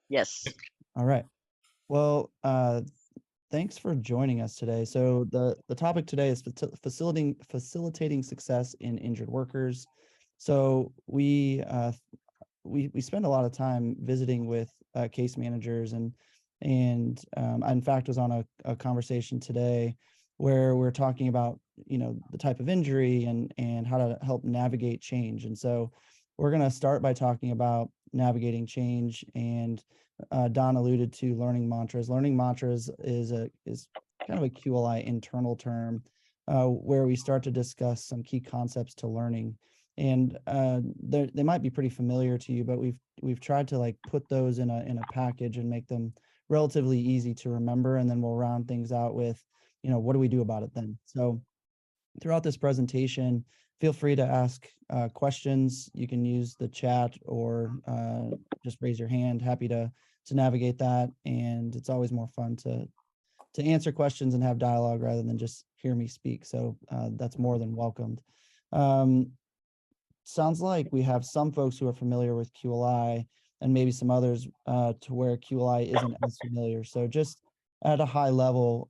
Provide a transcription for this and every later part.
Yes. All right. Well, thanks for joining us today. So the topic today is facilitating success in injured workers. So we spend a lot of time visiting with case managers and I in fact was on a conversation today where we're talking about the type of injury and how to help navigate change. And so we're going to start by talking about navigating change. And Don alluded to learning mantras. Learning mantras is kind of a QLI internal term where we start to discuss some key concepts to learning. And they might be pretty familiar to you, but we've tried to like put those in a package and make them relatively easy to remember. And then we'll round things out with, what do we do about it then? So throughout this presentation, feel free to ask questions. You can use the chat or just raise your hand. Happy to navigate that. And it's always more fun to answer questions and have dialogue rather than just hear me speak. So that's more than welcomed. Um, Sounds like we have some folks who are familiar with QLI and maybe some others to where QLI isn't as familiar. So just at a high level,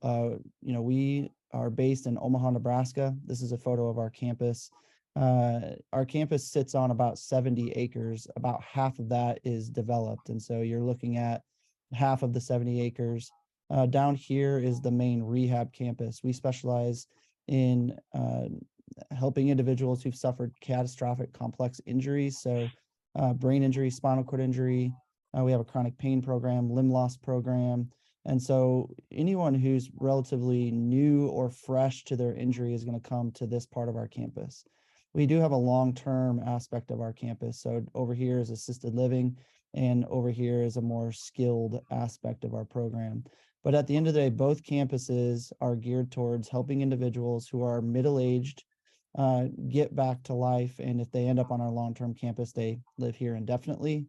we are based in Omaha, Nebraska. This is a photo of our campus. Our campus sits on about 70 acres. About half of that is developed. And so you're looking at half of the 70 acres. Down here is the main rehab campus. We specialize in helping individuals who've suffered catastrophic complex injuries. So brain injury, spinal cord injury. We have a chronic pain program, limb loss program. And so anyone who's relatively new or fresh to their injury is going to come to this part of our campus. We do have a long-term aspect of our campus. So over here is assisted living, and over here is a more skilled aspect of our program. But at the end of the day, both campuses are geared towards helping individuals who are middle-aged get back to life. And if they end up on our long-term campus, they live here indefinitely.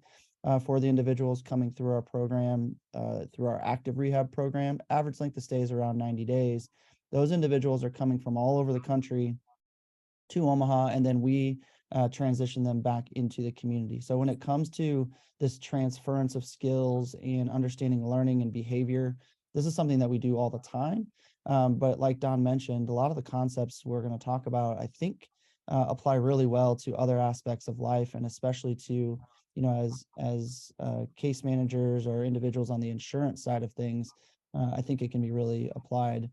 For the individuals coming through our program, through our active rehab program, average length of stay is around 90 days. Those individuals are coming from all over the country to Omaha, and then we transition them back into the community. So when it comes to this transference of skills and understanding learning and behavior, this is something that we do all the time. But like Don mentioned, a lot of the concepts we're going to talk about, I think, apply really well to other aspects of life, and especially to, as case managers or individuals on the insurance side of things. I think it can be really applied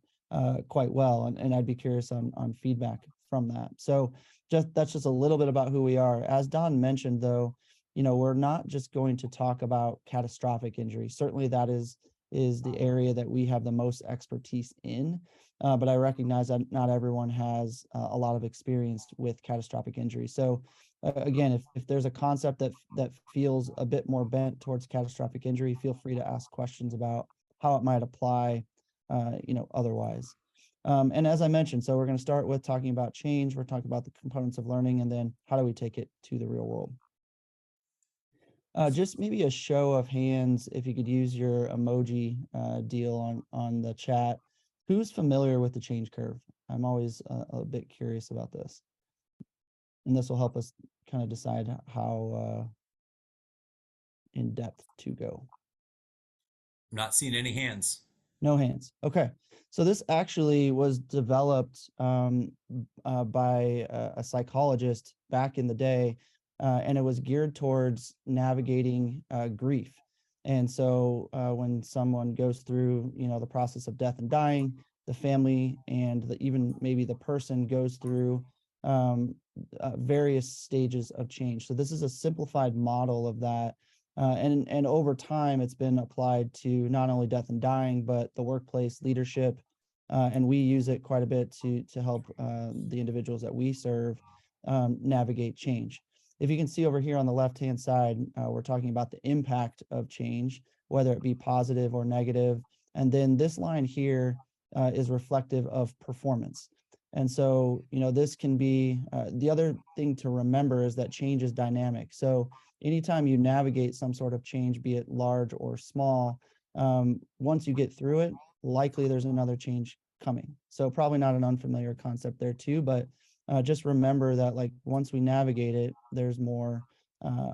quite well, and I'd be curious on feedback from that. So that's just a little bit about who we are. As Don mentioned, though, we're not just going to talk about catastrophic injury. Certainly that is the area that we have the most expertise in. But I recognize that not everyone has a lot of experience with catastrophic injury. So again, if there's a concept that feels a bit more bent towards catastrophic injury, feel free to ask questions about how it might apply, otherwise. And as I mentioned, so we're going to start with talking about change. We're talking about the components of learning, and then how do we take it to the real world. Just maybe a show of hands, if you could use your emoji deal on the chat. Who's familiar with the change curve? I'm always a bit curious about this. And this will help us kind of decide how in depth to go. I'm not seeing any hands. No hands. Okay. So this actually was developed by a psychologist back in the day, and it was geared towards navigating grief. And so when someone goes through, the process of death and dying, the family and even maybe the person goes through various stages of change. So this is a simplified model of that. And over time, it's been applied to not only death and dying, but the workplace leadership. And we use it quite a bit to help the individuals that we serve navigate change. If you can see over here on the left-hand side, we're talking about the impact of change, whether it be positive or negative. And then this line here is reflective of performance. And so, this can be, the other thing to remember is that change is dynamic. So anytime you navigate some sort of change, be it large or small, once you get through it, likely there's another change coming. So probably not an unfamiliar concept there too, but just remember that like once we navigate it, there's more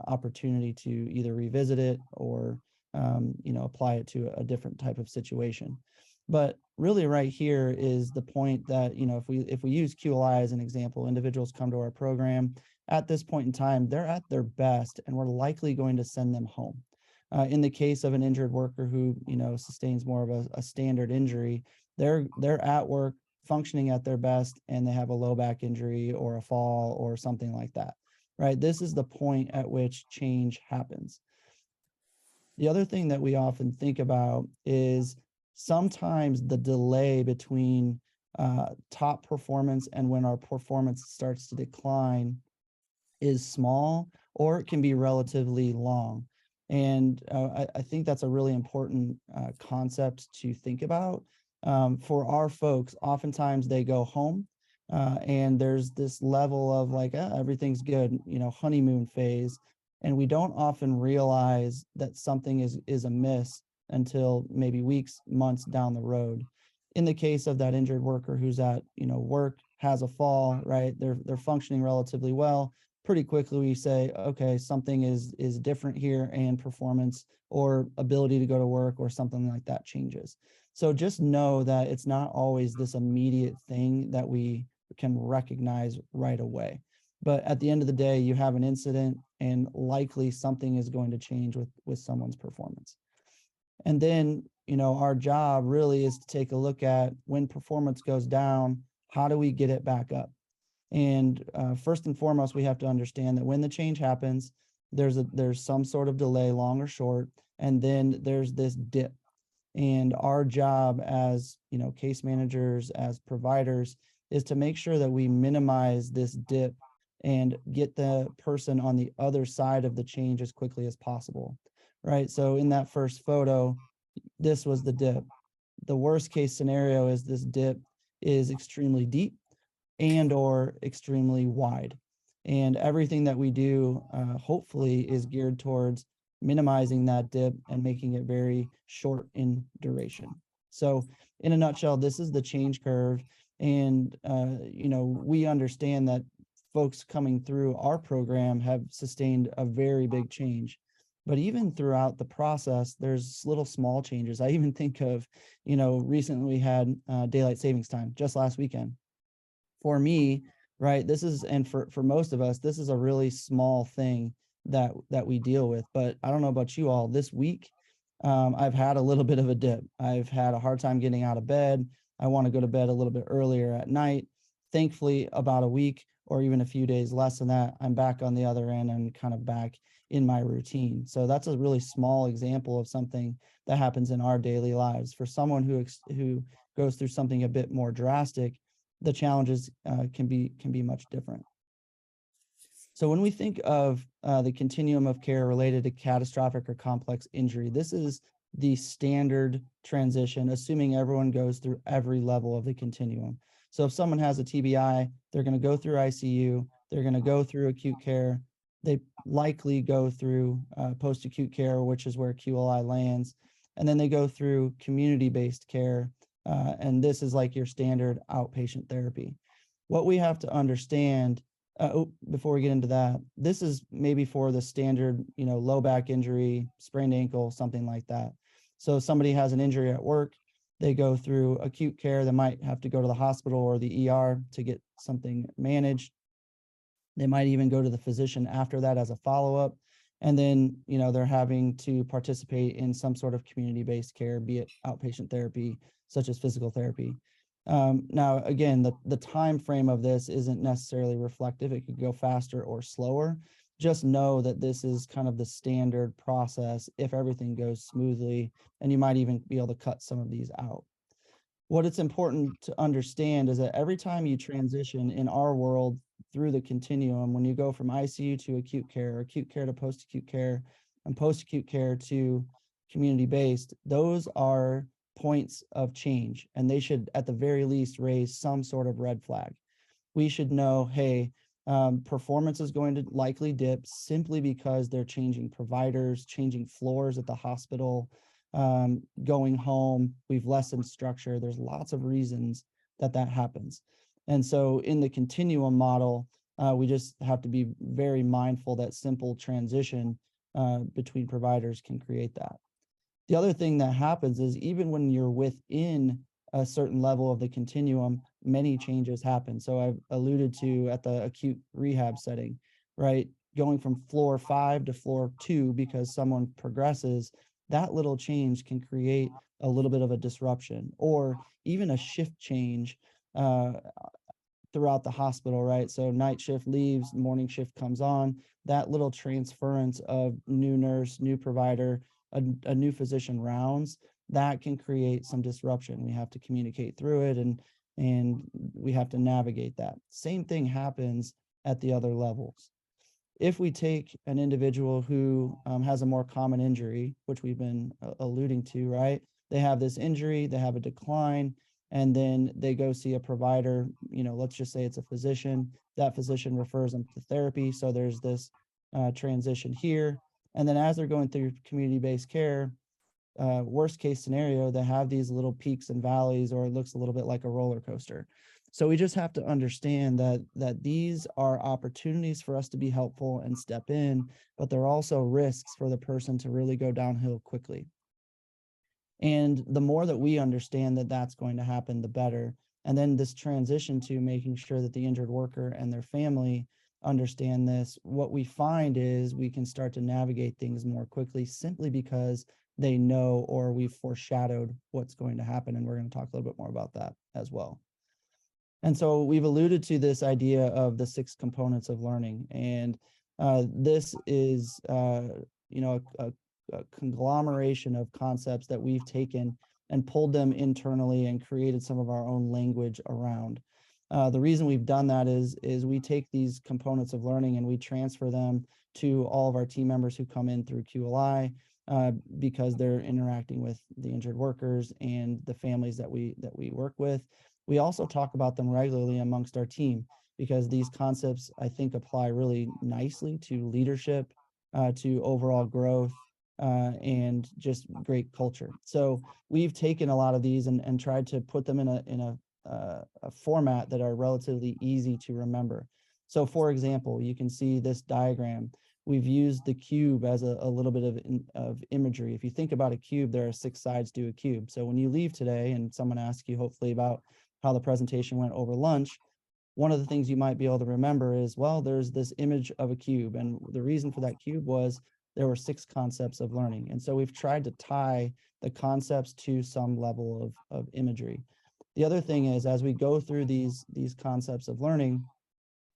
opportunity to either revisit it or apply it to a different type of situation. But really right here is the point that, if we use QLI as an example, individuals come to our program at this point in time, they're at their best, and we're likely going to send them home. In the case of an injured worker who, sustains more of a standard injury, they're at work functioning at their best, and they have a low back injury or a fall or something like that, right? This is the point at which change happens. The other thing that we often think about is sometimes the delay between top performance and when our performance starts to decline is small, or it can be relatively long. And I think that's a really important concept to think about. For our folks, oftentimes they go home and there's this level of like, everything's good, honeymoon phase. And we don't often realize that something is amiss until maybe weeks, months down the road. In the case of that injured worker who's at, work, has a fall, right? They're functioning relatively well. Pretty quickly we say, okay, something is different here, and performance or ability to go to work or something like that changes. So just know that it's not always this immediate thing that we can recognize right away. But at the end of the day, you have an incident, and likely something is going to change with someone's performance. And then, our job really is to take a look at when performance goes down, how do we get it back up? And first and foremost, we have to understand that when the change happens, there's some sort of delay, long or short, and then there's this dip. And our job as, case managers, as providers, is to make sure that we minimize this dip and get the person on the other side of the change as quickly as possible, right? So in that first photo, this was the dip. The worst case scenario is this dip is extremely deep and or extremely wide. And everything that we do, hopefully, is geared towards minimizing that dip and making it very short in duration. So in a nutshell, this is the change curve. And, we understand that folks coming through our program have sustained a very big change. But even throughout the process, there's little small changes. I even think of, recently we had daylight savings time just last weekend. For me, right, this is, and for most of us, this is a really small thing that we deal with. But I don't know about you all, this week, I've had a little bit of a dip. I've had a hard time getting out of bed. I want to go to bed a little bit earlier at night. Thankfully, about a week or even a few days less than that, I'm back on the other end and kind of back in my routine. So that's a really small example of something that happens in our daily lives. For someone who goes through something a bit more drastic, the challenges can be much different. So when we think of the continuum of care related to catastrophic or complex injury, this is the standard transition, assuming everyone goes through every level of the continuum. So if someone has a TBI, they're going to go through ICU, they're going to go through acute care, they likely go through post-acute care, which is where QLI lands, and then they go through community-based care, and this is like your standard outpatient therapy. What we have to understand, before we get into that, this is maybe for the standard, low back injury, sprained ankle, something like that. So somebody has an injury at work, they go through acute care, they might have to go to the hospital or the ER to get something managed. They might even go to the physician after that as a follow-up. And then, they're having to participate in some sort of community-based care, be it outpatient therapy, such as physical therapy. Now, again, the time frame of this isn't necessarily reflective. It could go faster or slower. Just know that this is kind of the standard process if everything goes smoothly, and you might even be able to cut some of these out. What it's important to understand is that every time you transition in our world through the continuum, when you go from ICU to acute care, acute care to post-acute care, and post-acute care to community-based, those are points of change, and they should at the very least raise some sort of red flag. We should know, hey, performance is going to likely dip simply because they're changing providers, changing floors at the hospital, going home, we've lessened structure. There's lots of reasons that happens. And so in the continuum model, we just have to be very mindful that simple transition between providers can create that. The other thing that happens is even when you're within a certain level of the continuum, many changes happen. So I've alluded to at the acute rehab setting, right? Going from floor 5 to floor 2 because someone progresses, that little change can create a little bit of a disruption, or even a shift change uh, throughout the hospital, right? So night shift leaves, morning shift comes on. That little transference of new nurse, new provider, a new physician rounds, that can create some disruption. We have to communicate through it, and we have to navigate that. Same thing happens at the other levels. If we take an individual who has a more common injury, which we've been alluding to, right? They have this injury, they have a decline, and then they go see a provider, let's just say it's a physician. That physician refers them to therapy. So there's this transition here. And then as they're going through community-based care, worst case scenario, they have these little peaks and valleys, or it looks a little bit like a roller coaster. So we just have to understand that these are opportunities for us to be helpful and step in, but they're also risks for the person to really go downhill quickly. And the more that we understand that that's going to happen, the better. And then this transition to making sure that the injured worker and their family understand this, what we find is we can start to navigate things more quickly simply because they know, or we've foreshadowed what's going to happen. And we're going to talk a little bit more about that as well. And so we've alluded to this idea of the 6 components of learning. And this is, a conglomeration of concepts that we've taken and pulled them internally and created some of our own language around. The reason we've done that is we take these components of learning and we transfer them to all of our team members who come in through QLI, because they're interacting with the injured workers and the families that we work with. We also talk about them regularly amongst our team because these concepts, I think, apply really nicely to leadership, to overall growth, and just great culture. So we've taken a lot of these and tried to put them in a format that are relatively easy to remember. So for example, you can see this diagram. We've used the cube as a little bit of imagery. If you think about a cube, there are 6 sides to a cube. So when you leave today and someone asks you hopefully about how the presentation went over lunch, one of the things you might be able to remember is, well, there's this image of a cube. And the reason for that cube was there were 6 concepts of learning. And so we've tried to tie the concepts to some level of imagery. The other thing is, as we go through these concepts of learning,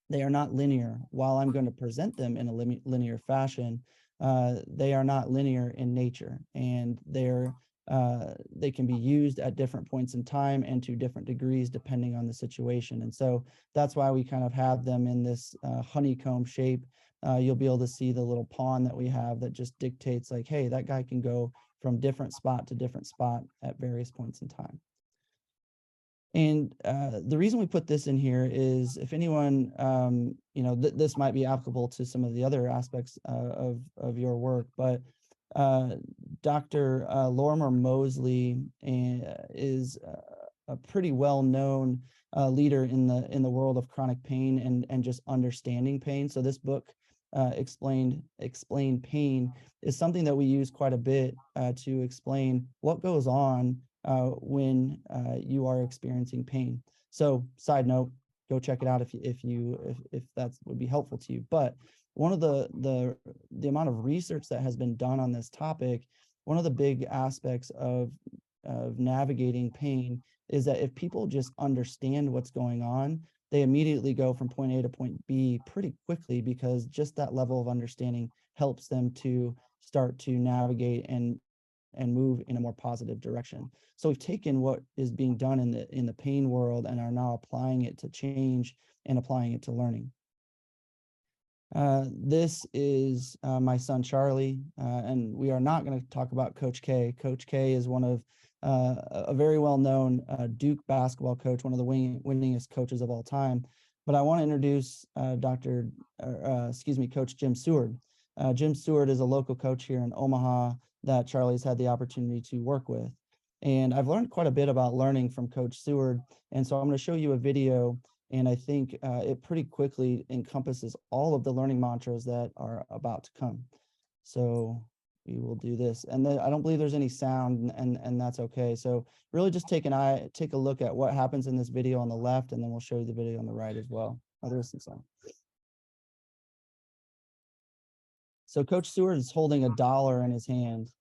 they are not linear. While I'm going to present them in a linear fashion, they are not linear in nature, and they can be used at different points in time and to different degrees depending on the situation. And so that's why we kind of have them in this honeycomb shape. You'll be able to see the little pawn that we have that just dictates like, hey, that guy can go from different spot to different spot at various points in time. And the reason we put this in here is if anyone, this might be applicable to some of the other aspects of your work, but Dr. Lorimer Mosley is a pretty well-known leader in the world of chronic pain and just understanding pain. So this book, Explain Pain, is something that we use quite a bit to explain what goes on when you are experiencing pain. So side note, go check it out if that would be helpful to you. But one of the amount of research that has been done on this topic, one of the big aspects of navigating pain is that if people just understand what's going on, they immediately go from point A to point B pretty quickly, because just that level of understanding helps them to start to navigate and move in a more positive direction. So we've taken what is being done in the pain world and are now applying it to change and applying it to learning. This is my son, Charlie, and we are not going to talk about Coach K. Coach K is one of a very well-known Duke basketball coach, one of the winningest coaches of all time. But I want to introduce Coach Jim Seward. Jim Seward is a local coach here in Omaha that Charlie's had the opportunity to work with. And I've learned quite a bit about learning from Coach Seward. And so I'm going to show you a video, and I think it pretty quickly encompasses all of the learning mantras that are about to come. So we will do this. And then I don't believe there's any sound, and that's okay. So really just take a look at what happens in this video on the left, and then we'll show you the video on the right as well. Oh, there's some sound. So Coach Stewart is holding $1 in his hand.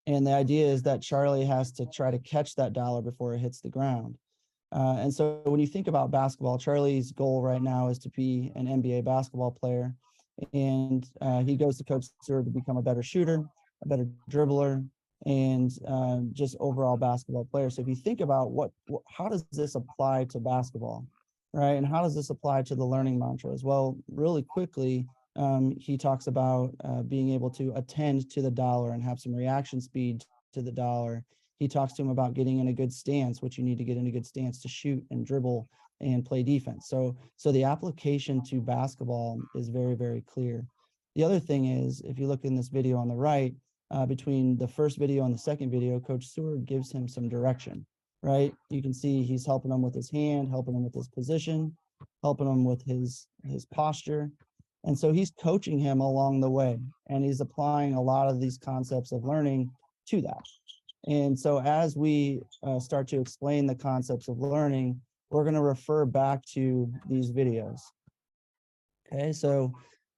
And the idea is that Charlie has to try to catch that dollar before it hits the ground. And so when you think about basketball, Charlie's goal right now is to be an NBA basketball player. And he goes to Coach Stewart to become a better shooter, a better dribbler, and just overall basketball player. So if you think about how does this apply to basketball, right? And how does this apply to the learning mantras? Well, really quickly, he talks about being able to attend to the dollar and have some reaction speed to the dollar. He talks to him about getting in a good stance, which you need to get in a good stance to shoot and dribble and play defense. So the application to basketball is very, very clear. The other thing is, if you look in this video on the right, between the first video and the second video, Coach Stewart gives him some direction, right? You can see he's helping him with his hand, helping him with his position, helping him with his posture. And so he's coaching him along the way, and he's applying a lot of these concepts of learning to that. And so as we start to explain the concepts of learning, we're going to refer back to these videos. Okay, so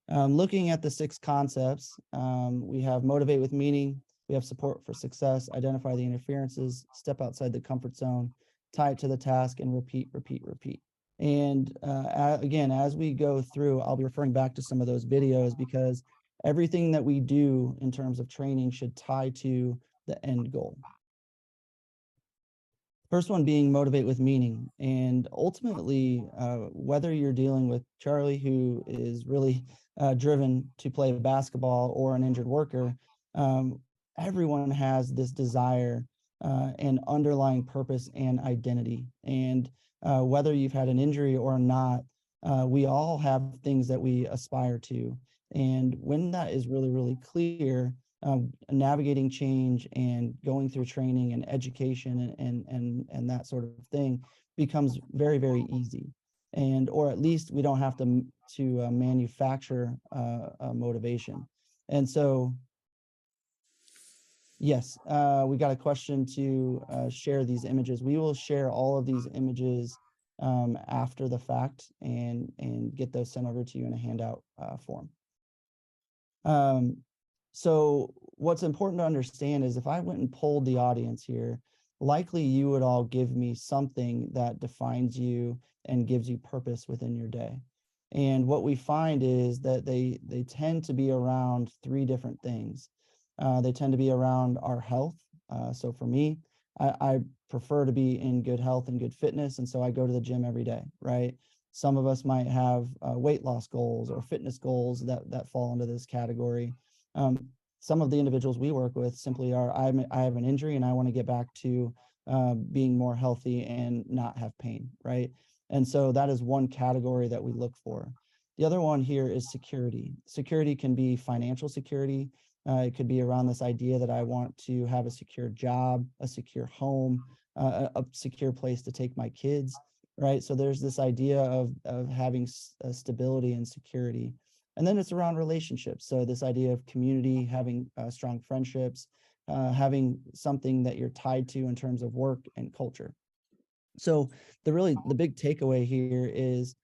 looking at the 6 concepts, we have motivate with meaning, we have support for success, identify the interferences, step outside the comfort zone, tie it to the task, and repeat, repeat, repeat. And again, as we go through, I'll be referring back to some of those videos, because everything that we do in terms of training should tie to the end goal. First one being motivate with meaning. And ultimately, whether you're dealing with Charlie, who is really driven to play basketball, or an injured worker, everyone has this desire and underlying purpose and identity. And whether you've had an injury or not, we all have things that we aspire to. And when that is really, really clear, navigating change and going through training and education and that sort of thing becomes very, very easy. And or at least we don't have to manufacture motivation. And so yes, we got a question to share these images. We will share all of these images after the fact, and get those sent over to you in a handout form. So what's important to understand is, if I went and polled the audience here, likely you would all give me something that defines you and gives you purpose within your day. And what we find is that they tend to be around 3 different things. They tend to be around our health. So for me, I prefer to be in good health and good fitness, and so I go to the gym every day, right? Some of us might have weight loss goals or fitness goals that fall into this category. Some of the individuals we work with simply are, I have an injury and I want to get back to being more healthy and not have pain, right? And so that is one category that we look for. The other one here is security. Security can be financial security. It could be around this idea that I want to have a secure job, a secure home, a secure place to take my kids, right? So there's this idea of having stability and security. And then it's around relationships. So this idea of community, having strong friendships, having something that you're tied to in terms of work and culture. So the big takeaway here is,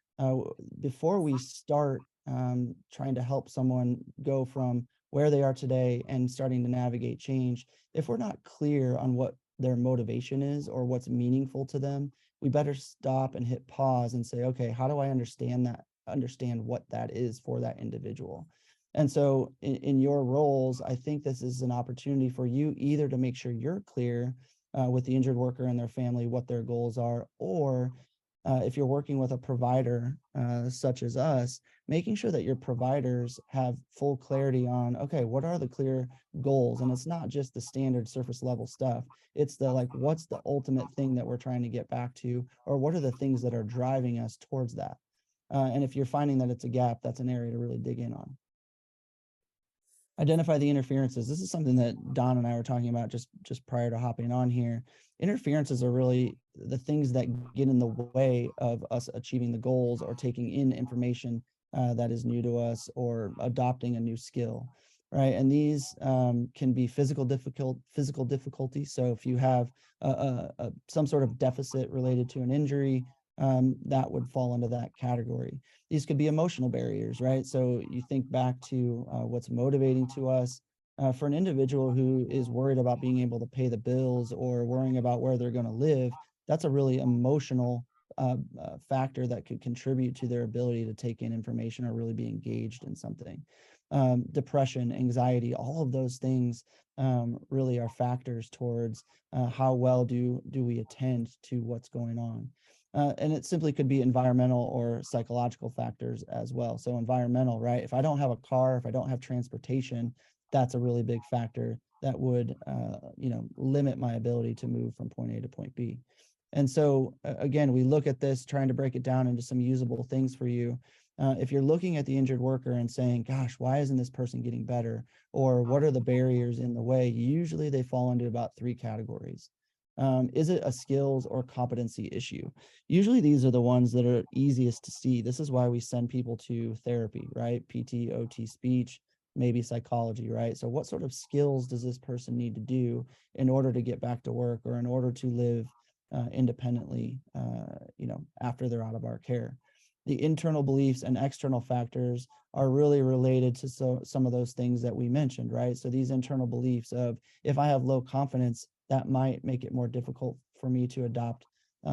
before we start trying to help someone go from where they are today and starting to navigate change, if we're not clear on what their motivation is or what's meaningful to them, we better stop and hit pause and say, okay, how do I understand what that is for that individual? And so in your roles, I think this is an opportunity for you either to make sure you're clear with the injured worker and their family what their goals are, or if you're working with a provider such as us, making sure that your providers have full clarity on, okay, what are the clear goals? And it's not just the standard surface level stuff. It's the, like, what's the ultimate thing that we're trying to get back to, or what are the things that are driving us towards that? And if you're finding that it's a gap, that's an area to really dig in on. Identify the interferences. This is something that Don and I were talking about just prior to hopping on here. Interferences are really the things that get in the way of us achieving the goals or taking in information that is new to us, or adopting a new skill, right? And these can be physical difficulty. So if you have some sort of deficit related to an injury, that would fall into that category. These could be emotional barriers, right? So you think back to what's motivating to us. For an individual who is worried about being able to pay the bills or worrying about where they're going to live, that's a really emotional factor that could contribute to their ability to take in information or really be engaged in something. Depression, anxiety, all of those things really are factors towards how well do we attend to what's going on. And it simply could be environmental or psychological factors as well. So environmental, right? If I don't have a car, if I don't have transportation, that's a really big factor that would, limit my ability to move from point A to point B. And so again, we look at this, trying to break it down into some usable things for you. If you're looking at the injured worker and saying, gosh, why isn't this person getting better? Or what are the barriers in the way? Usually they fall into about three categories. Is it a skills or competency issue? Usually these are the ones that are easiest to see. This is why we send people to therapy, right? PT, OT, speech, maybe psychology, right? So what sort of skills does this person need to do in order to get back to work, or in order to live independently, after they're out of our care? The internal beliefs and external factors are really related to some of those things that we mentioned, right? So these internal beliefs of, if I have low confidence, that might make it more difficult for me to adopt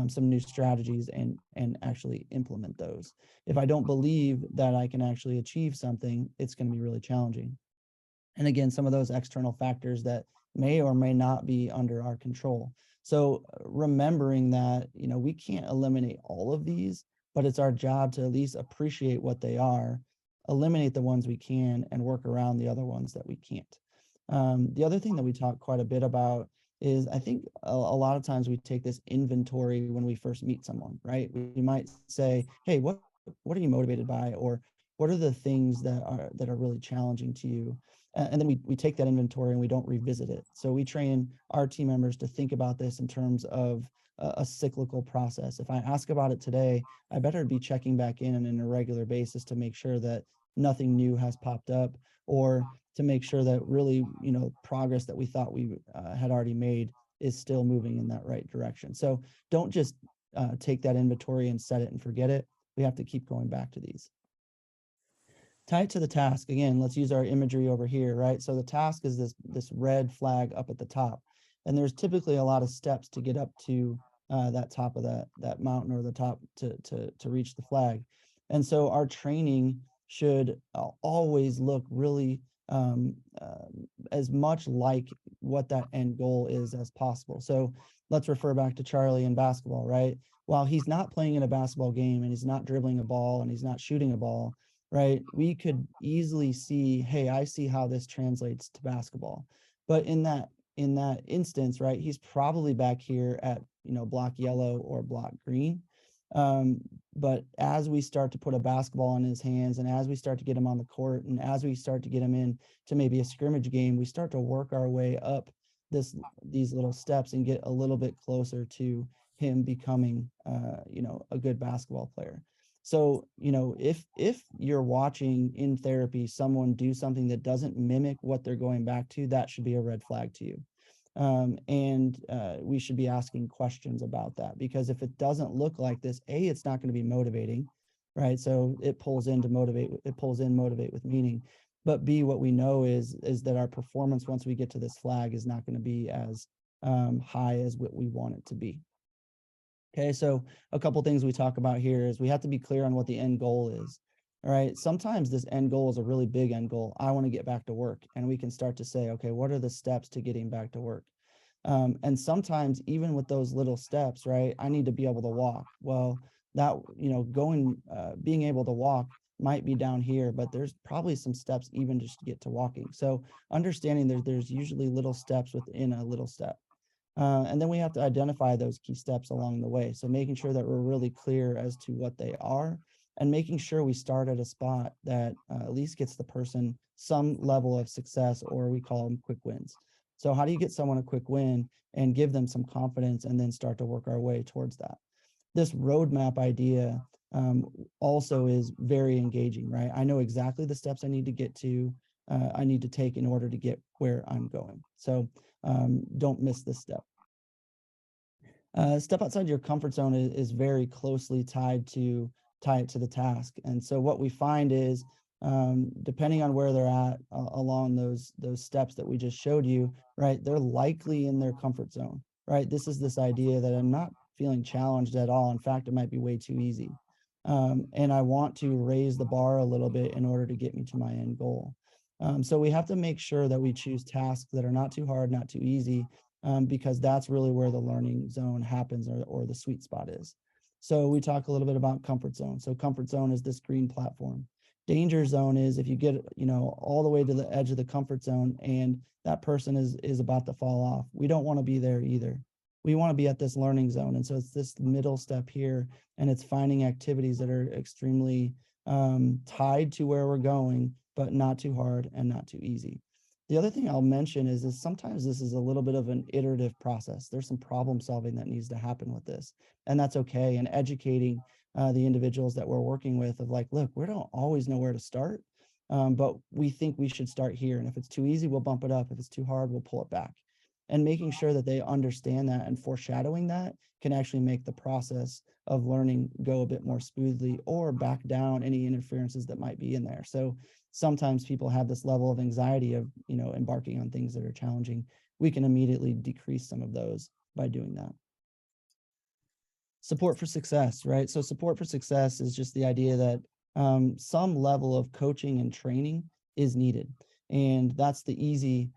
some new strategies and actually implement those. If I don't believe that I can actually achieve something, it's going to be really challenging. And again, some of those external factors that may or may not be under our control. So remembering that, we can't eliminate all of these, but it's our job to at least appreciate what they are, eliminate the ones we can, and work around the other ones that we can't. The other thing that we talk quite a bit about is, I think a lot of times we take this inventory when we first meet someone, right? We might say, hey, what are you motivated by? Or what are the things that are really challenging to you? And then we take that inventory and we don't revisit it. So we train our team members to think about this in terms of a cyclical process. If I ask about it today, I better be checking back in on a regular basis to make sure that nothing new has popped up, or to make sure that really, progress that we thought we had already made is still moving in that right direction. So don't just take that inventory and set it and forget it. We have to keep going back to these. Tie it to the task. Again, let's use our imagery over here, right? So the task is this red flag up at the top, and there's typically a lot of steps to get up to that top of that mountain, or the top to reach the flag. And so our training should always look really as much like what that end goal is as possible. So let's refer back to Charlie in basketball, right? While he's not playing in a basketball game and he's not dribbling a ball and he's not shooting a ball, right? We could easily see, hey, I see how this translates to basketball. But in that instance, right, he's probably back here at, block yellow or block green. But as we start to put a basketball in his hands, and as we start to get him on the court, and as we start to get him in to maybe a scrimmage game, we start to work our way up these little steps and get a little bit closer to him becoming, a good basketball player. So, if you're watching in therapy someone do something that doesn't mimic what they're going back to, that should be a red flag to you. And we should be asking questions about that, because if it doesn't look like this, A, it's not going to be motivating, right? So it pulls in motivate with meaning. But B, what we know is that our performance once we get to this flag is not going to be as high as what we want it to be. Okay, so a couple things we talk about here is we have to be clear on what the end goal is. All right, sometimes this end goal is a really big end goal. I want to get back to work, and we can start to say, okay, what are the steps to getting back to work? And sometimes even with those little steps, right, I need to be able to walk. Well, that, being able to walk might be down here, but there's probably some steps even just to get to walking. So understanding there's usually little steps within a little step. And then we have to identify those key steps along the way. So making sure that we're really clear as to what they are, and making sure we start at a spot that at least gets the person some level of success, or we call them quick wins. So how do you get someone a quick win and give them some confidence, and then start to work our way towards that? This roadmap idea also is very engaging, right? I know exactly the steps I need to get to, I need to take in order to get where I'm going. So don't miss this step. Step outside your comfort zone is very closely tie it to the task. And so what we find is, depending on where they're at along those steps that we just showed you, right, they're likely in their comfort zone, right? This is this idea that I'm not feeling challenged at all. In fact, it might be way too easy. And I want to raise the bar a little bit in order to get me to my end goal. So we have to make sure that we choose tasks that are not too hard, not too easy, because that's really where the learning zone happens, or the sweet spot is. So we talk a little bit about comfort zone. So comfort zone is this green platform. Danger zone is if you get, all the way to the edge of the comfort zone and that person is about to fall off. We don't want to be there either. We want to be at this learning zone. And so it's this middle step here, and it's finding activities that are extremely tied to where we're going, but not too hard and not too easy. The other thing I'll mention is sometimes this is a little bit of an iterative process. There's some problem solving that needs to happen with this, and that's okay. And educating the individuals that we're working with of like, look, we don't always know where to start, but we think we should start here. And if it's too easy, we'll bump it up. If it's too hard, we'll pull it back. And making sure that they understand that and foreshadowing that can actually make the process of learning go a bit more smoothly, or back down any interferences that might be in there. So sometimes people have this level of anxiety of, embarking on things that are challenging. We can immediately decrease some of those by doing that. Support for success, right? So support for success is just the idea that some level of coaching and training is needed. And that's the easy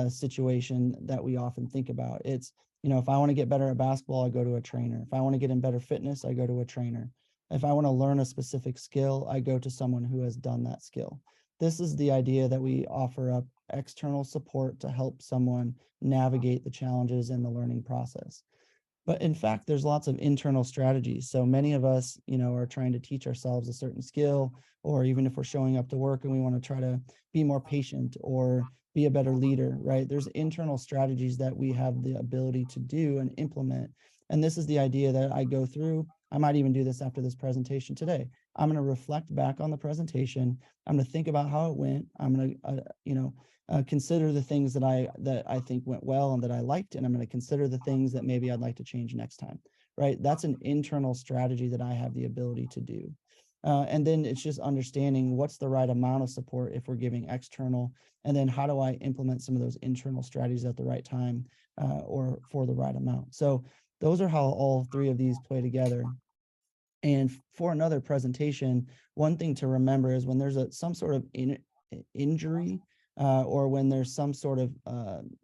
situation that we often think about. It's, if I want to get better at basketball, I go to a trainer. If I want to get in better fitness, I go to a trainer. If I want to learn a specific skill, I go to someone who has done that skill. This is the idea that we offer up external support to help someone navigate the challenges in the learning process. But in fact, there's lots of internal strategies. So many of us, are trying to teach ourselves a certain skill, or even if we're showing up to work and we want to try to be more patient or be a better leader, right? There's internal strategies that we have the ability to do and implement. And this is the idea that I go through. I might even do this after this presentation today. I'm going to reflect back on the presentation. I'm going to think about how it went. I'm going to, consider the things that I think went well and that I liked, and I'm going to consider the things that maybe I'd like to change next time. Right? That's an internal strategy that I have the ability to do. And then it's just understanding what's the right amount of support if we're giving external, and then how do I implement some of those internal strategies at the right time, or for the right amount. So those are how all three of these play together. And for another presentation, one thing to remember is when there's some sort of injury, or when there's some sort of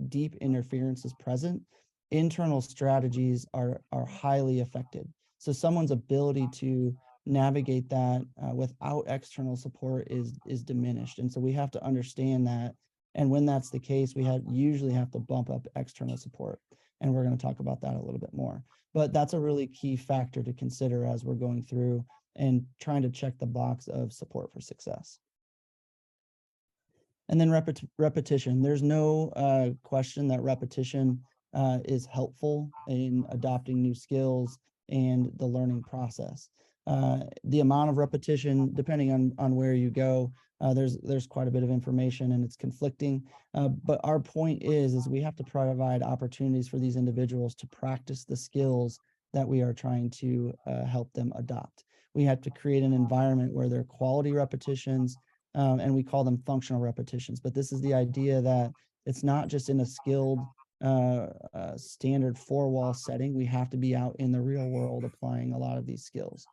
deep interferences present, internal strategies are highly affected. So someone's ability to navigate that without external support is diminished. And so we have to understand that. And when that's the case, we usually have to bump up external support. And we're going to talk about that a little bit more. But that's a really key factor to consider as we're going through and trying to check the box of support for success. And then repetition. There's no question that repetition is helpful in adopting new skills and the learning process. The amount of repetition, depending on where you go, there's quite a bit of information and it's conflicting. But our point is we have to provide opportunities for these individuals to practice the skills that we are trying to help them adopt. We have to create an environment where they're quality repetitions, and we call them functional repetitions. But this is the idea that it's not just in a skilled standard four-wall setting. We have to be out in the real world applying a lot of these skills.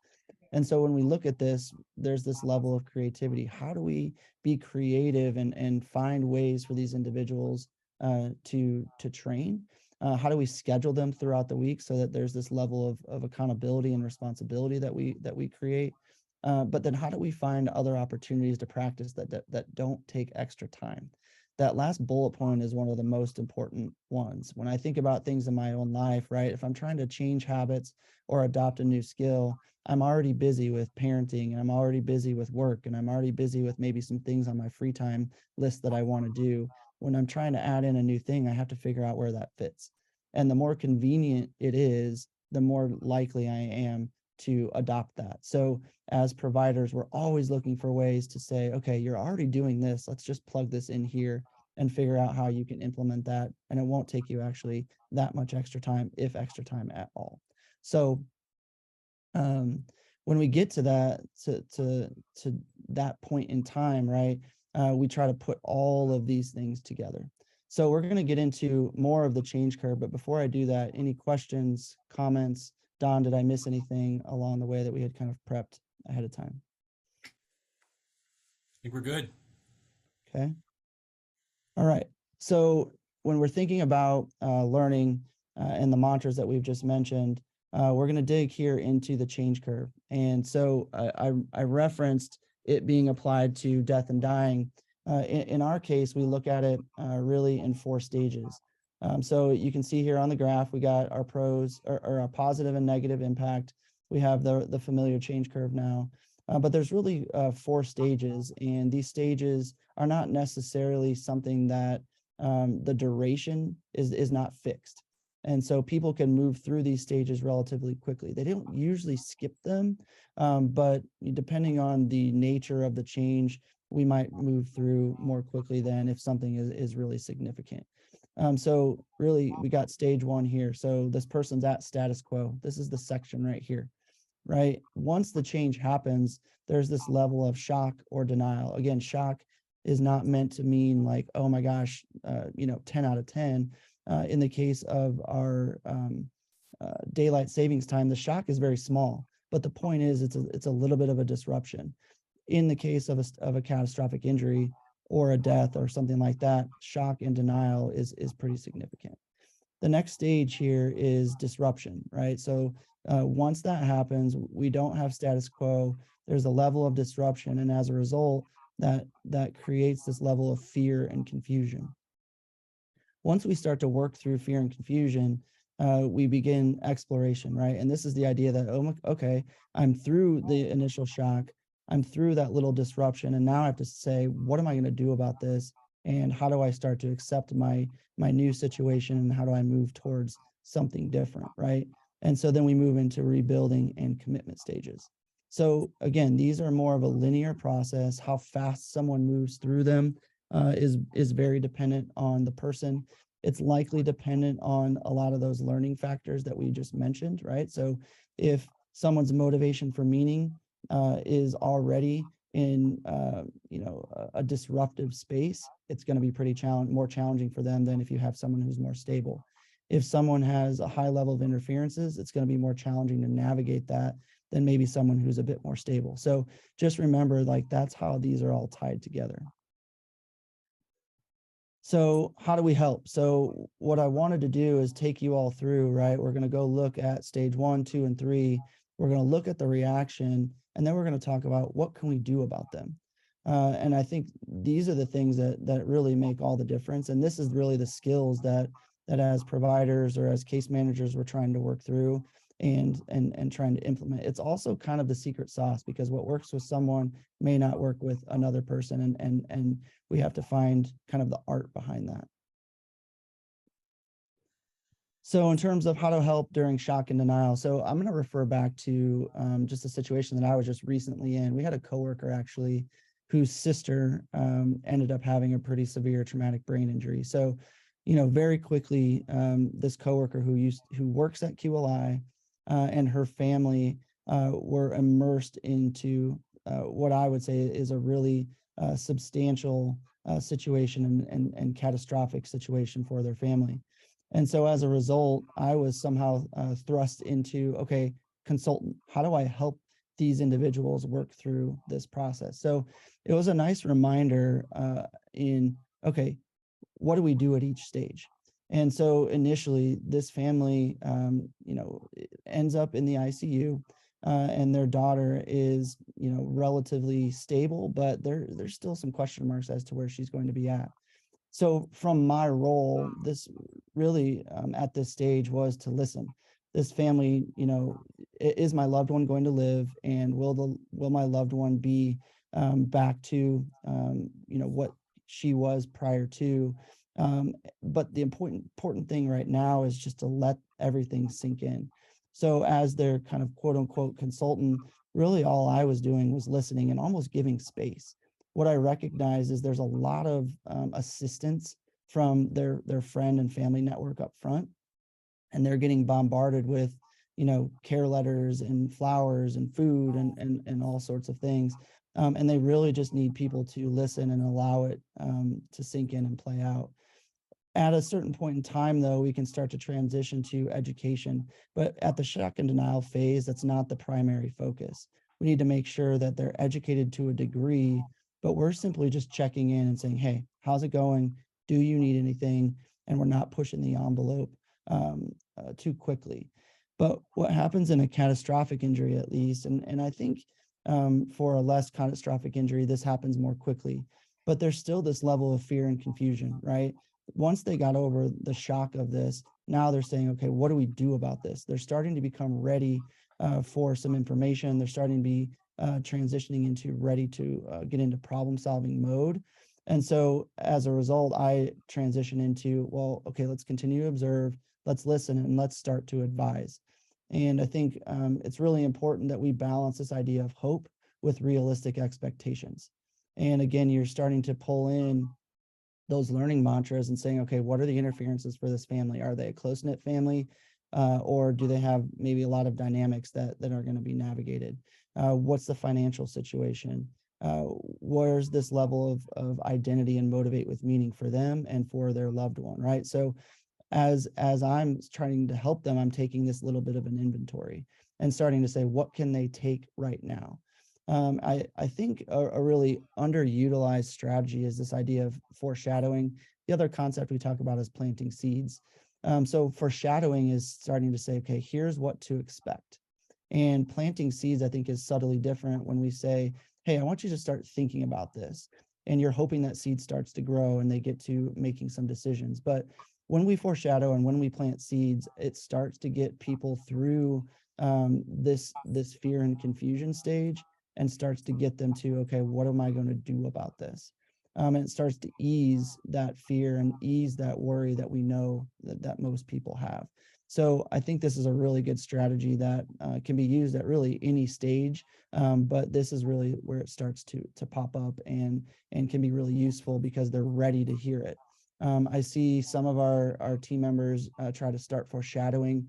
And so when we look at this, there's this level of creativity. How do we be creative and find ways for these individuals to train? How do we schedule them throughout the week so that there's this level of accountability and responsibility that we create? But then how do we find other opportunities to practice that don't take extra time? That last bullet point is one of the most important ones. When I think about things in my own life, right? If I'm trying to change habits or adopt a new skill, I'm already busy with parenting, and I'm already busy with work, and I'm already busy with maybe some things on my free time list that I want to do. When I'm trying to add in a new thing, I have to figure out where that fits. And the more convenient it is, the more likely I am to adopt that. So as providers, we're always looking for ways to say, okay, you're already doing this. Let's just plug this in here and figure out how you can implement that. And it won't take you actually that much extra time, if extra time at all. So when we get to that point in time, right, we try to put all of these things together. So we're going to get into more of the change curve, but before I do that, any questions, comments? Don, did I miss anything along the way that we had kind of prepped ahead of time? I think we're good. Okay. All right. So when we're thinking about learning and the mantras that we've just mentioned, we're going to dig here into the change curve. And so I referenced it being applied to death and dying. In our case, we look at it really in 4 stages. So you can see here on the graph, we got our pros or a positive and negative impact. We have the familiar change curve now. But there's really 4 stages, and these stages are not necessarily something that the duration is not fixed. And so people can move through these stages relatively quickly. They don't usually skip them, but depending on the nature of the change, we might move through more quickly than if something is really significant. So really, we got stage 1 here. So this person's at status quo. This is the section right here, right? Once the change happens, there's this level of shock or denial. Again, shock is not meant to mean like, oh my gosh, 10 out of 10. In the case of our daylight savings time, the shock is very small, but the point is it's a little bit of a disruption. In the case of a catastrophic injury or a death or something like that, shock and denial is pretty significant. The next stage here is disruption, right? So once that happens, we don't have status quo. There's a level of disruption, and as a result, that creates this level of fear and confusion. Once we start to work through fear and confusion, we begin exploration, right? And this is the idea that, oh, okay, I'm through the initial shock, I'm through that little disruption, and now I have to say, what am I going to do about this? And how do I start to accept my new situation, and how do I move towards something different, right? And so then we move into rebuilding and commitment stages. So again, these are more of a linear process. How fast someone moves through them is very dependent on the person. It's likely dependent on a lot of those learning factors that we just mentioned, right? So if someone's motivation for meaning is already in a disruptive space, it's going to be pretty more challenging for them than if you have someone who's more stable. If someone has a high level of interferences, it's going to be more challenging to navigate that than maybe someone who's a bit more stable. So just remember, like, that's how these are all tied together. So how do we help? So what I wanted to do is take you all through, right? We're going to go look at stage 1, 2, and 3. We're going to look at the reaction, and then we're going to talk about what can we do about them. And I think these are the things that really make all the difference. And this is really the skills that as providers or as case managers, we're trying to work through and trying to implement. It's also kind of the secret sauce, because what works with someone may not work with another person, and we have to find kind of the art behind that. So in terms of how to help during shock and denial, so I'm going to refer back to just a situation that I was just recently in. We had a coworker actually whose sister ended up having a pretty severe traumatic brain injury. So, very quickly, this coworker who works at QLI and her family were immersed into what I would say is a really substantial situation and catastrophic situation for their family. And so as a result, I was somehow thrust into, okay, consultant, how do I help these individuals work through this process? So it was a nice reminder okay, what do we do at each stage? And so initially this family, ends up in the ICU and their daughter is, relatively stable, but there's still some question marks as to where she's going to be at. So from my role, this really at this stage was to listen. This family, is my loved one going to live, and will my loved one be back to what she was prior to? But the important thing right now is just to let everything sink in. So as their kind of quote unquote consultant, really all I was doing was listening and almost giving space. What I recognize is there's a lot of assistance from their friend and family network up front, and they're getting bombarded with, care letters and flowers and food and all sorts of things. And they really just need people to listen and allow it to sink in and play out. At a certain point in time, though, we can start to transition to education. But at the shock and denial phase, that's not the primary focus. We need to make sure that they're educated to a degree, but we're simply just checking in and saying, hey, how's it going? Do you need anything? And we're not pushing the envelope too quickly. But what happens in a catastrophic injury, at least, and I think for a less catastrophic injury, this happens more quickly, but there's still this level of fear and confusion, right? Once they got over the shock of this, now they're saying, okay, what do we do about this? They're starting to become ready for some information. They're starting to be transitioning into ready to get into problem solving mode. And so as a result, I transition into, well, okay, let's continue to observe, let's listen, and let's start to advise. And I think it's really important that we balance this idea of hope with realistic expectations. And again, you're starting to pull in those learning mantras and saying, okay, what are the interferences for this family? Are they a close-knit family? Or do they have maybe a lot of dynamics that are going to be navigated? What's the financial situation? Where's this level of identity and motivate with meaning for them and for their loved one, right? So as I'm trying to help them, I'm taking this little bit of an inventory and starting to say, what can they take right now? I think a really underutilized strategy is this idea of foreshadowing. The other concept we talk about is planting seeds. So foreshadowing is starting to say, okay, here's what to expect. And planting seeds, I think, is subtly different when we say, hey, I want you to start thinking about this. And you're hoping that seed starts to grow and they get to making some decisions. But when we foreshadow and when we plant seeds, it starts to get people through this fear and confusion stage and starts to get them to, okay, what am I going to do about this? And it starts to ease that fear and ease that worry that we know that most people have. So I think this is a really good strategy that can be used at really any stage, but this is really where it starts to pop up and can be really useful because they're ready to hear it. I see some of our team members try to start foreshadowing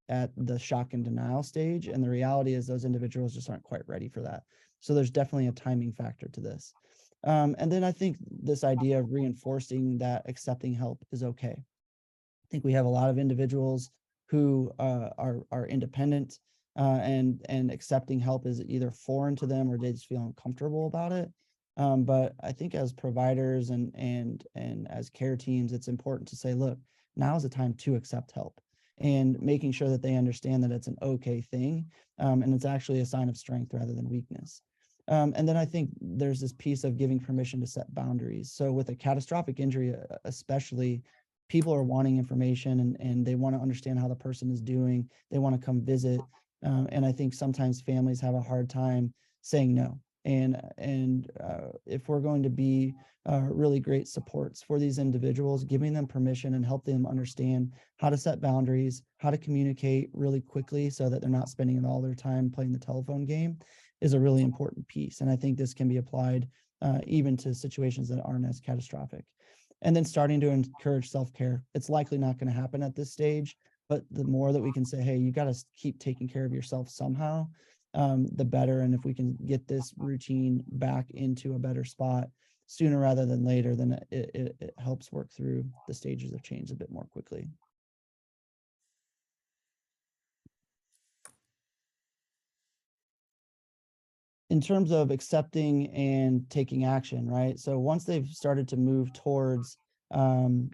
at the shock and denial stage. And the reality is those individuals just aren't quite ready for that. So there's definitely a timing factor to this. And then I think this idea of reinforcing that accepting help is okay. I think we have a lot of individuals who are independent and accepting help is either foreign to them or they just feel uncomfortable about it. But I think as providers and as care teams, it's important to say, look, now is the time to accept help and making sure that they understand that it's an okay thing and it's actually a sign of strength rather than weakness. And then I think there's this piece of giving permission to set boundaries. So with a catastrophic injury, especially, people are wanting information and they want to understand how the person is doing. They want to come visit. And I think sometimes families have a hard time saying no. And if we're going to be really great supports for these individuals, giving them permission and help them understand how to set boundaries, how to communicate really quickly so that they're not spending all their time playing the telephone game is a really important piece. And I think this can be applied even to situations that aren't as catastrophic. And then starting to encourage self-care. It's likely not going to happen at this stage, but the more that we can say, hey, you got to keep taking care of yourself somehow, the better. And if we can get this routine back into a better spot sooner rather than later, then it helps work through the stages of change a bit more quickly. In terms of accepting and taking action, right? So once they've started to move towards um,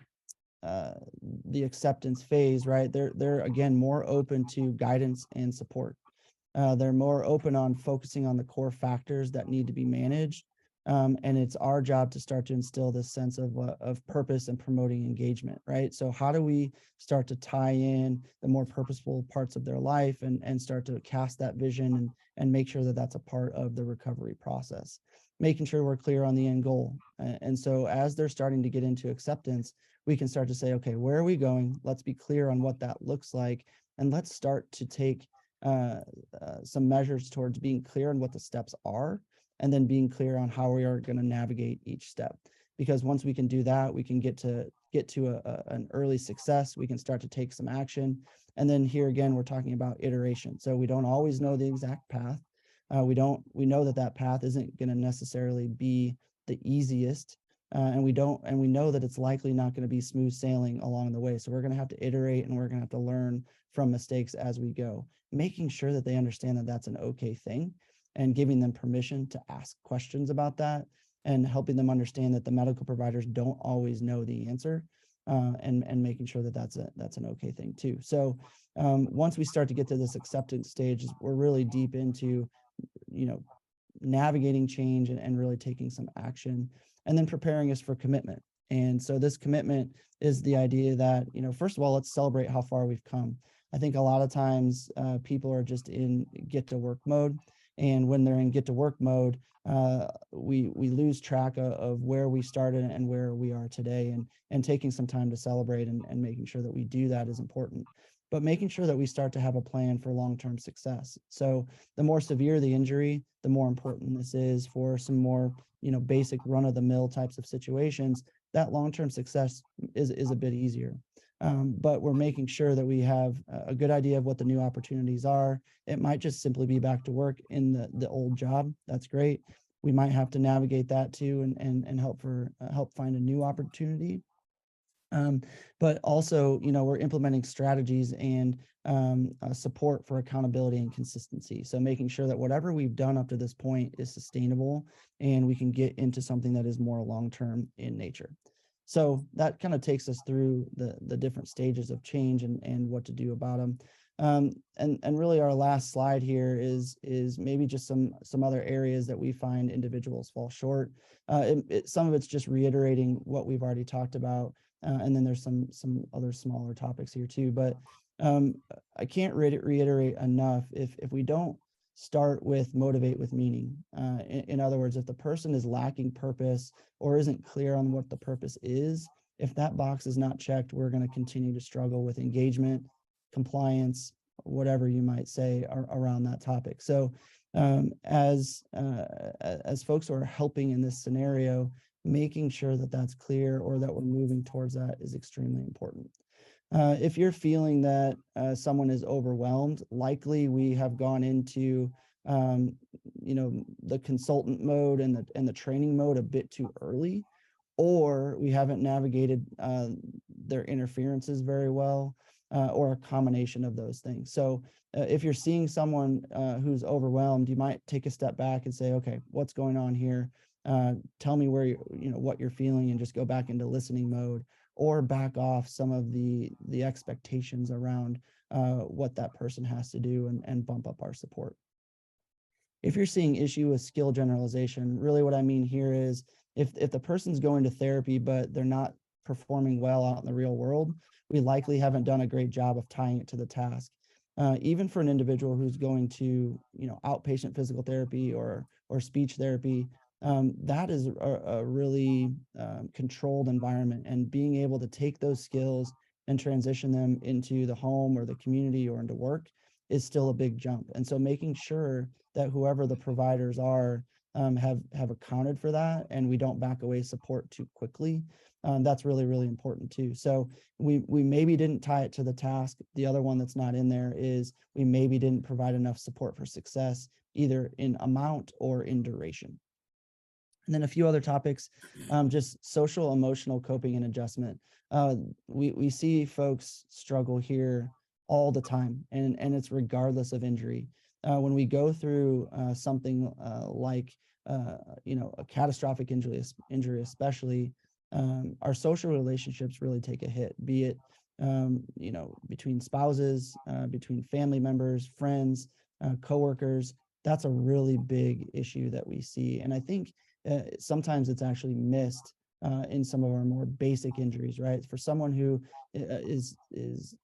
the acceptance phase, right? They're again more open to guidance and support. They're more open on focusing on the core factors that need to be managed. And it's our job to start to instill this sense of purpose and promoting engagement, right? So how do we start to tie in the more purposeful parts of their life and start to cast that vision and make sure that that's a part of the recovery process, making sure we're clear on the end goal. And so as they're starting to get into acceptance, we can start to say, okay, where are we going? Let's be clear on what that looks like. and let's start to take some measures towards being clear on what the steps are, and then being clear on how we are going to navigate each step. Because once we can do that, we can get to an early success. We can start to take some action. And then here again, we're talking about iteration. So we don't always know the exact path. We know that path isn't going to necessarily be the easiest. And we know that it's likely not going to be smooth sailing along the way. So we're going to have to iterate, and we're going to have to learn from mistakes as we go, making sure that they understand that that's an okay thing, and giving them permission to ask questions about that, and helping them understand that the medical providers don't always know the answer, and making sure that that's an okay thing too. So once we start to get to this acceptance stage, we're really deep into, navigating change, and really taking some action, and then preparing us for commitment. And so this commitment is the idea that, first of all, let's celebrate how far we've come. I think a lot of times people are just in get to work mode. And when they're in get to work mode, we lose track of where we started and where we are today. And taking some time to celebrate, and making sure that we do that is important. But making sure that we start to have a plan for long-term success. So the more severe the injury, the more important this is. For some more, basic run-of-the-mill types of situations, that long-term success is a bit easier. But we're making sure that we have a good idea of what the new opportunities are. It might just simply be back to work in the old job. That's great. We might have to navigate that too, and help find a new opportunity. But also, we're implementing strategies and support for accountability and consistency. So making sure that whatever we've done up to this point is sustainable, and we can get into something that is more long-term in nature. So that kind of takes us through the different stages of change, and what to do about them. And really our last slide here is maybe just some other areas that we find individuals fall short. Some of it's just reiterating what we've already talked about. And then there's some other smaller topics here too. But I can't reiterate enough, if we don't start with motivate with meaning. In other words, if the person is lacking purpose or isn't clear on what the purpose is, if that box is not checked, we're going to continue to struggle with engagement, compliance, whatever you might say around that topic. So as folks who are helping in this scenario, making sure that that's clear, or that we're moving towards that, is extremely important. If you're feeling that someone is overwhelmed, likely we have gone into the consultant mode and the training mode a bit too early, or we haven't navigated their interferences very well, or a combination of those things. So if you're seeing someone who's overwhelmed, you might take a step back and say, okay, what's going on here? Tell me where what you're feeling, and just go back into listening mode, or back off some of the expectations around what that person has to do, and bump up our support. If you're seeing issue with skill generalization, really what I mean here is if the person's going to therapy, but they're not performing well out in the real world, we likely haven't done a great job of tying it to the task. Even for an individual who's going to, outpatient physical therapy or speech therapy, that is a really controlled environment, and being able to take those skills and transition them into the home or the community or into work is still a big jump. And so making sure that whoever the providers are have accounted for that, and we don't back away support too quickly. That's really, really important too. So we maybe didn't tie it to the task. The other one that's not in there is we maybe didn't provide enough support for success, either in amount or in duration. And then a few other topics, just social emotional coping and adjustment. We see folks struggle here all the time, and it's regardless of injury. When we go through something like a catastrophic injury especially, our social relationships really take a hit, be it between spouses, between family members, friends, coworkers. That's a really big issue that we see. And I think sometimes it's actually missed in some of our more basic injuries, right? For someone who is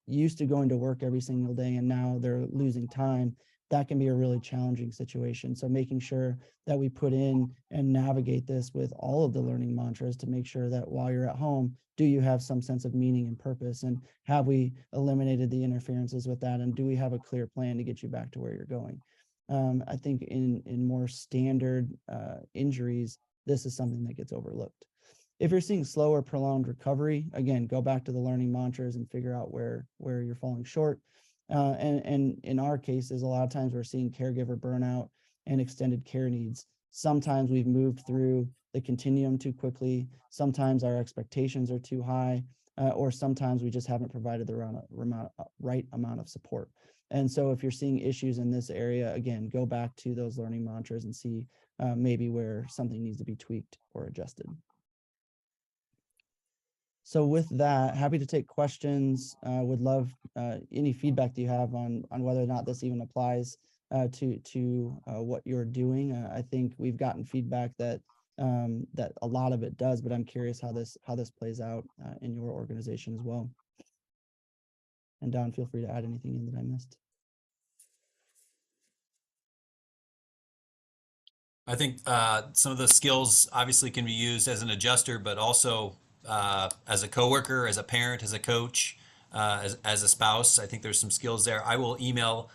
used to going to work every single day, and now they're losing time, that can be a really challenging situation. So making sure that we put in and navigate this with all of the learning mantras to make sure that while you're at home, do you have some sense of meaning and purpose? And have we eliminated the interferences with that? And do we have a clear plan to get you back to where you're going? I think in more standard injuries, this is something that gets overlooked. If you're seeing slow or prolonged recovery, again, go back to the learning mantras and figure out where you're falling short. And in our cases, a lot of times we're seeing caregiver burnout and extended care needs. Sometimes we've moved through the continuum too quickly. Sometimes our expectations are too high, or sometimes we just haven't provided the right amount of support. And so if you're seeing issues in this area, again, go back to those learning mantras and see maybe where something needs to be tweaked or adjusted. So with that, happy to take questions. Would love any feedback that you have on whether or not this even applies to what you're doing. I think we've gotten feedback that that a lot of it does, but I'm curious how this plays out in your organization as well. And Don, feel free to add anything in that I missed. I think some of the skills obviously can be used as an adjuster, but also as a coworker, as a parent, as a coach, as a spouse. I think there's some skills there. I will email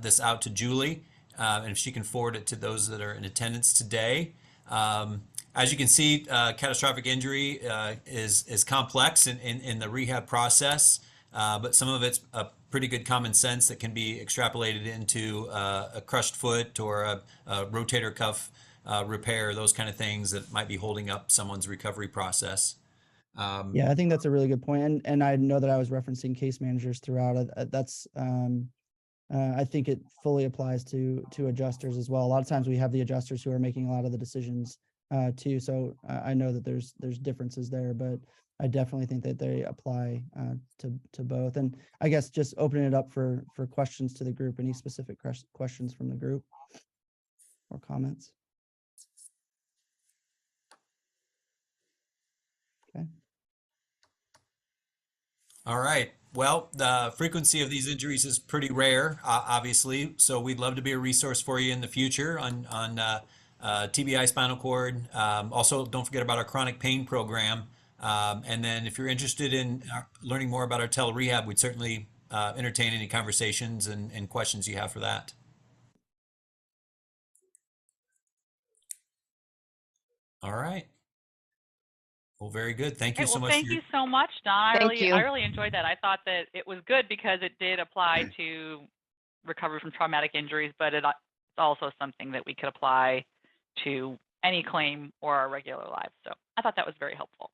this out to Julie, and if she can forward it to those that are in attendance today. As you can see, catastrophic injury is complex in the rehab process, but some of it's a pretty good common sense that can be extrapolated into a crushed foot or a rotator cuff repair, those kind of things that might be holding up someone's recovery process. Yeah, I think that's a really good point. And I know that I was referencing case managers throughout. That's I think it fully applies to adjusters as well. A lot of times we have the adjusters who are making a lot of the decisions too. So I know that there's differences there, but I definitely think that they apply to both. And I guess just opening it up for questions to the group. Any specific questions from the group or comments? Okay. All right. Well, the frequency of these injuries is pretty rare, obviously. So we'd love to be a resource for you in the future on TBI spinal cord. Also, don't forget about our chronic pain program. And then if you're interested in learning more about our tele-rehab, we'd certainly entertain any conversations and questions you have for that. All right. Well, very good. Thank you so much. Thank you so much, Don. Thank you. I really enjoyed that. I thought that it was good because it did apply to recovery from traumatic injuries, but it's also something that we could apply to any claim or our regular lives. So I thought that was very helpful.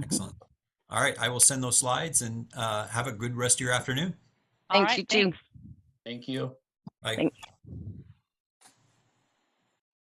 Excellent. All right. I will send those slides and have a good rest of your afternoon. Thanks, you too. Thanks. Thank you. Bye. Thanks.